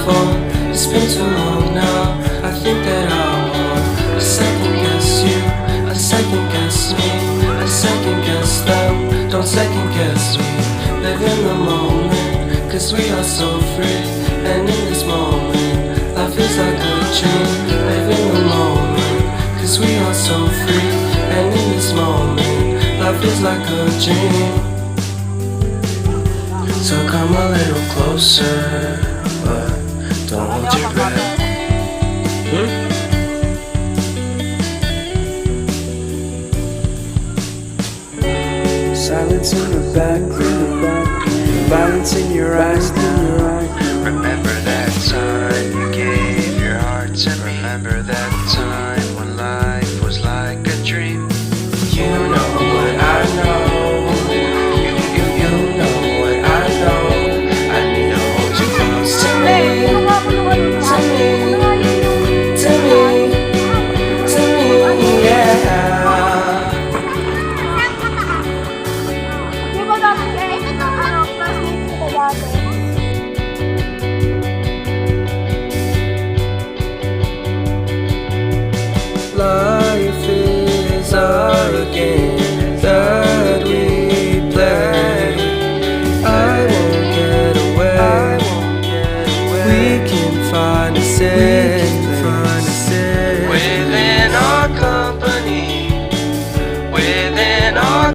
before. It's been too long now. I think that I want to second guess you, I second guess me, I second guess them. Don't second guess me. Live in the moment, cause we are so free. And in this moment, life is like a dream. Live in the moment, cause we are so free. And in this moment, life is like a dream. So come a little closer, but don't hold your breath. Silence in the background, violence in your eyes now. Remember that time you gave your heart to me. Remember that time when life was like a dream. You know what I know. You know what I know. I need to hold you close to me, to me, to me, to me, yeah. Life is a game that we play. I won't get away. We can find a safe